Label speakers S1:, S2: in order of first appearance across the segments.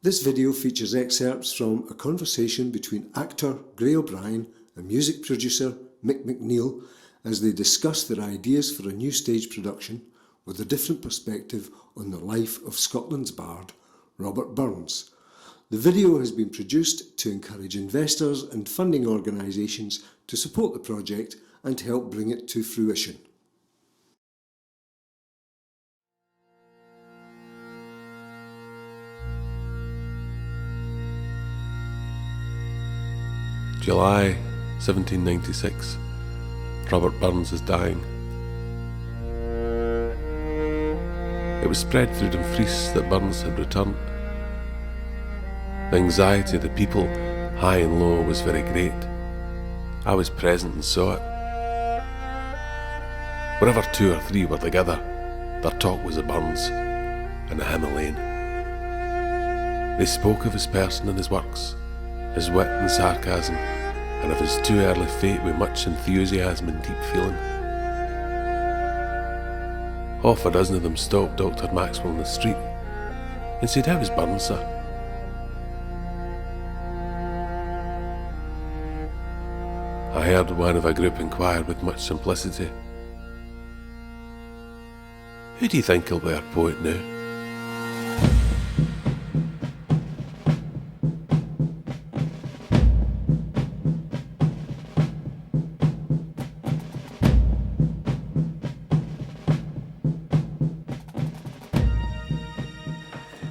S1: This video features excerpts from a conversation between actor Gray O'Brien and music producer Mick MacNeil as they discuss their ideas for a new stage production with a different perspective on the life of Scotland's bard, Robert Burns. The video has been produced to encourage investors and funding organisations to support the project and help bring it to fruition.
S2: July 1796. Robert Burns is dying. It was spread through Dumfries that Burns had returned. The anxiety of the people, high and low, was very great. I was present and saw it. Wherever 2 or 3 were together, their talk was of Burns and of him alone. They spoke of his person and his works, his wit and sarcasm, and of his too early fate with much enthusiasm and deep feeling. Half a dozen of them stopped Dr. Maxwell in the street and said, "How is Burns, sir?" I heard one of a group inquire with much simplicity, "Who do you think will be our poet now?"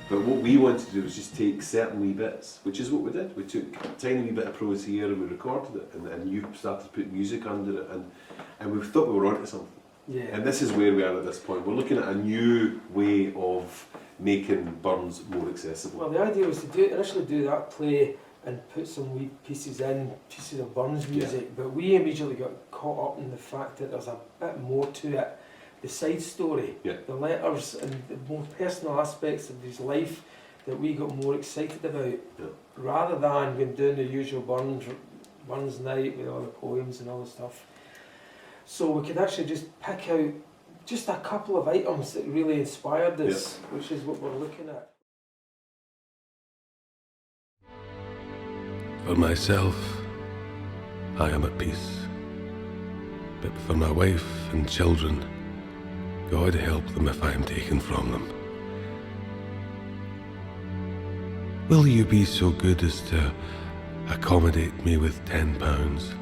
S3: But what we wanted to do was just take certain wee bits, which is what we did. We took a tiny wee bit of prose here and we recorded it, and you started to put music under it, and we thought we were onto something.
S4: Yeah.
S3: And this is where we are at this point. We're looking at a new way of making Burns more accessible.
S4: Well, the idea was to initially do that play and put some wee pieces of Burns music, but we immediately got caught up in the fact that there's a bit more to it. The side story, the letters and the more personal aspects of his life that we got more excited about, rather than going doing the usual Burns night with all the poems and all the stuff. So we could actually just pick out just a couple of items that really inspired us, which is what we're looking at.
S2: For myself, I am at peace. But for my wife and children, God help them if I am taken from them. Will you be so good as to accommodate me with £10?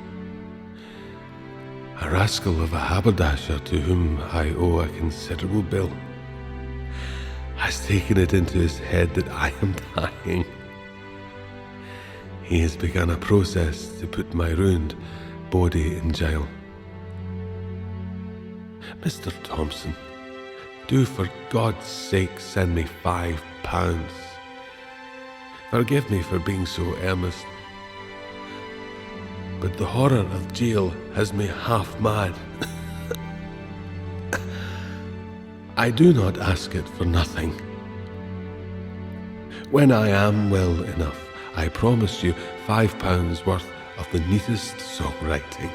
S2: A rascal of a haberdasher to whom I owe a considerable bill has taken it into his head that I am dying. He has begun a process to put my ruined body in jail. Mr. Thompson, do for God's sake send me £5. Forgive me for being so earnest, but the horror of jail has me half mad. I do not ask it for nothing. When I am well enough, I promise you £5 worth of the neatest songwriting.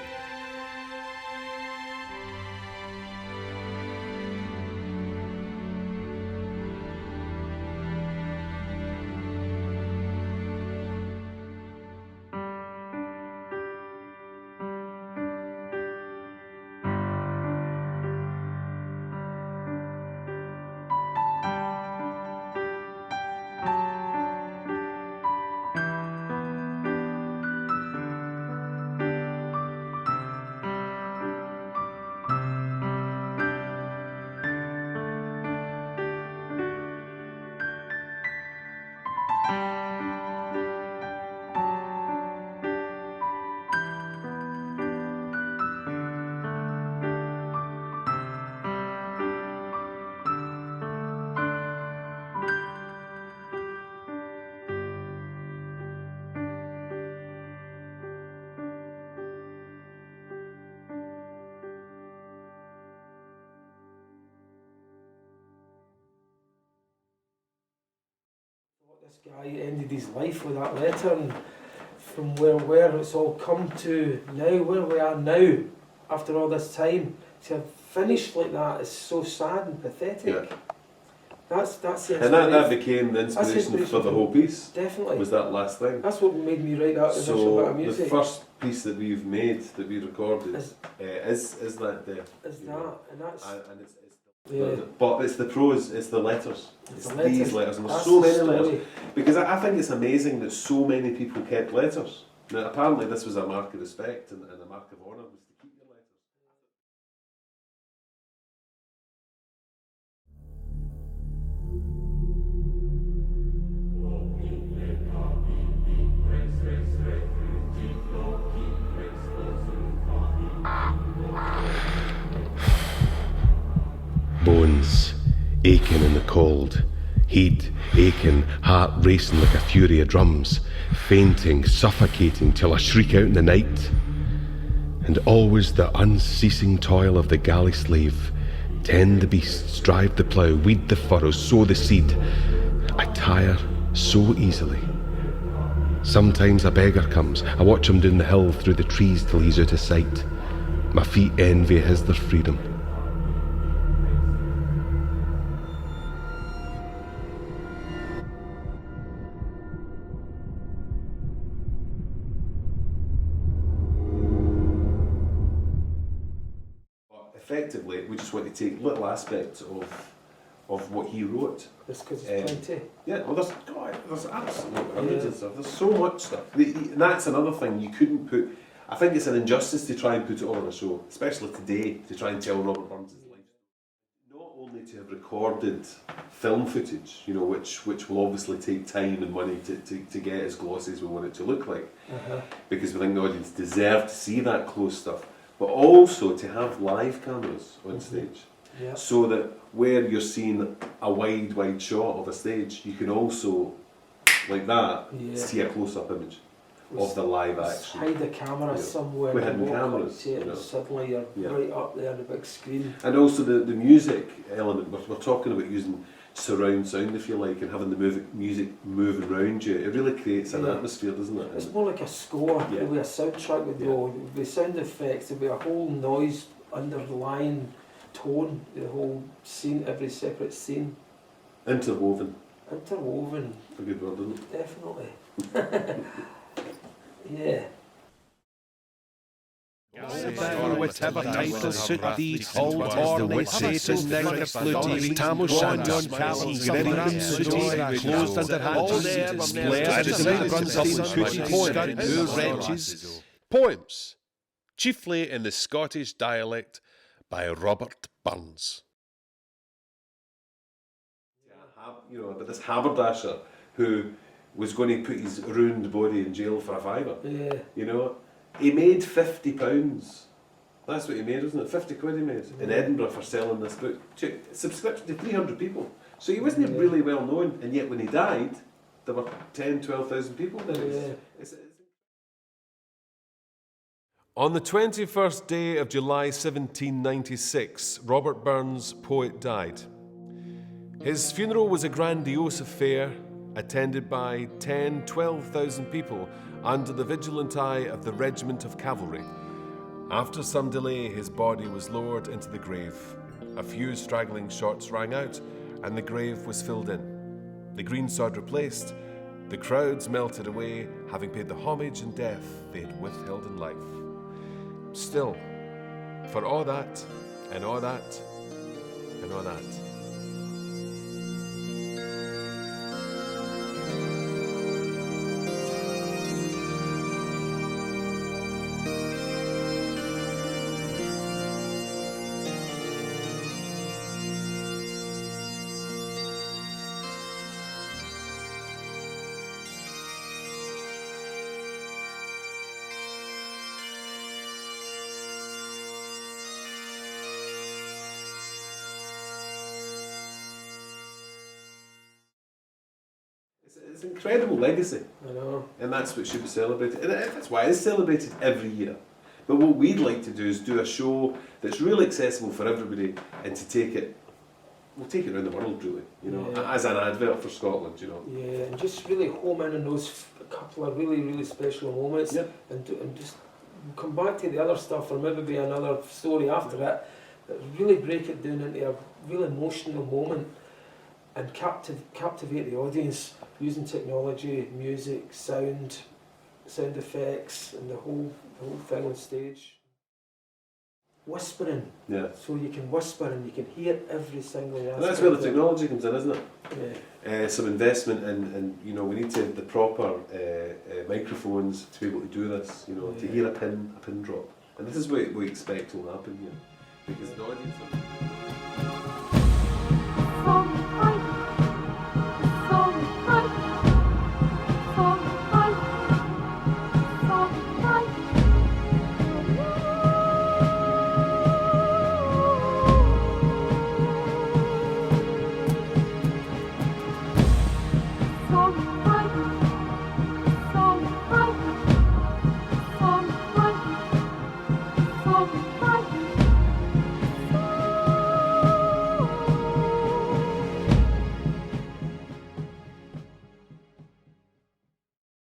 S4: This guy ended his life with that letter, and from where it's all come to now, where we are now, after all this time, to have finished like that is so sad and pathetic. That's the
S3: And that
S4: inspiration.
S3: became the inspiration
S4: inspiration
S3: for the
S4: for-
S3: whole piece.
S4: Definitely.
S3: Was that last thing?
S4: That's what made me write that initial bit
S3: So
S4: of
S3: the
S4: music.
S3: first piece that we've made, that we recorded,
S4: Is-
S3: is that there.
S4: Is
S3: you
S4: that,
S3: know.
S4: and that's
S3: And it's
S4: yeah.
S3: but it's the prose, it's the letters. It's
S4: the
S3: these letters, and there's
S4: That's
S3: so
S4: the
S3: many
S4: story.
S3: letters. Because I think it's amazing that so many people kept letters. Now, apparently this was a mark of respect and a mark of honour, was to keep your letters.
S2: Bones aching in the cold, head aching, heart racing like a fury of drums, fainting, suffocating till I shriek out in the night. And always the unceasing toil of the galley slave, tend the beasts, drive the plough, weed the furrows, sow the seed. I tire so easily. Sometimes a beggar comes, I watch him down the hill through the trees till he's out of sight. My feet envy his their freedom.
S3: Effectively, we just want to take little aspects of what he wrote.
S4: It's because it's plenty.
S3: Yeah, well, there's absolutely hundreds of stuff. There's so much stuff. And that's another thing you couldn't put. I think it's an injustice to try and put it all on a show, especially today, to try and tell Robert Burns' life. Not only to have recorded film footage, you know, which will obviously take time and money to get as glossy as we want it to look like, because we think the audience deserve to see that close stuff, but also to have live cameras on stage.
S4: Yeah.
S3: So that where you're seeing a wide shot of a stage, you can also, like that, see a close-up image of the live action.
S4: Hide the camera
S3: Yeah.
S4: somewhere.
S3: We
S4: and
S3: had
S4: walk up
S3: cameras,
S4: to it,
S3: you know.
S4: and suddenly you're right up there on the big screen.
S3: And also the music element, we're talking about using surround sound, if you like, and having the music moving around you. It really creates an atmosphere, doesn't it?
S4: It's more like a score, the way a soundtrack would go, with sound effects, there'd be a whole noise underlying tone, the whole scene, every separate scene.
S3: Interwoven.
S4: Interwoven.
S3: A good word, isn't it?
S4: Definitely. Yeah.
S5: Whatever title suit thee, old ornate Satan, nigger, fluty, tam o'shannon, Greggan, sooty, closed under hands, blared as in the Brunstein, putty point, poor wretches.
S2: Poems, chiefly in the Scottish dialect, by Robert Burns.
S3: You know, but this haberdasher who was going to put his ruined body in jail for a fiver.
S4: Yeah.
S3: You know, he made £50. That's what he made, wasn't it? 50 quid he made in Edinburgh for selling this book. Subscription to 300 people. So he wasn't really well known, and yet when he died, there were 10, 12,000 people there.
S6: On the 21st day of July 1796, Robert Burns, poet, died. His funeral was a grandiose affair, attended by 12,000 people under the vigilant eye of the Regiment of Cavalry. After some delay, his body was lowered into the grave. A few straggling shots rang out, and the grave was filled in. The greensod replaced, the crowds melted away, having paid the homage in death they had withheld in life. Still, for all that, and all that, and all that,
S3: It's an incredible legacy.
S4: I know.
S3: And that's what should be celebrated. And that's why it's celebrated every year. But what we'd like to do is do a show that's really accessible for everybody, and to take it, we'll take it around the world really, you know, as an advert for Scotland, you know.
S4: Yeah, and just really home in on those couple of really special moments, and just come back to the other stuff, or maybe be another story after it, but really break it down into a real emotional moment. and captivate the audience using technology, music, sound effects, and the whole thing on stage. Whispering, so you can whisper and you can hear every single aspect.
S3: And that's where the technology comes in, isn't it?
S4: Yeah.
S3: Some investment in, you know, we need to have the proper microphones to be able to do this, you know, to hear a pin drop. And this is what we expect will happen here. Because the audience are...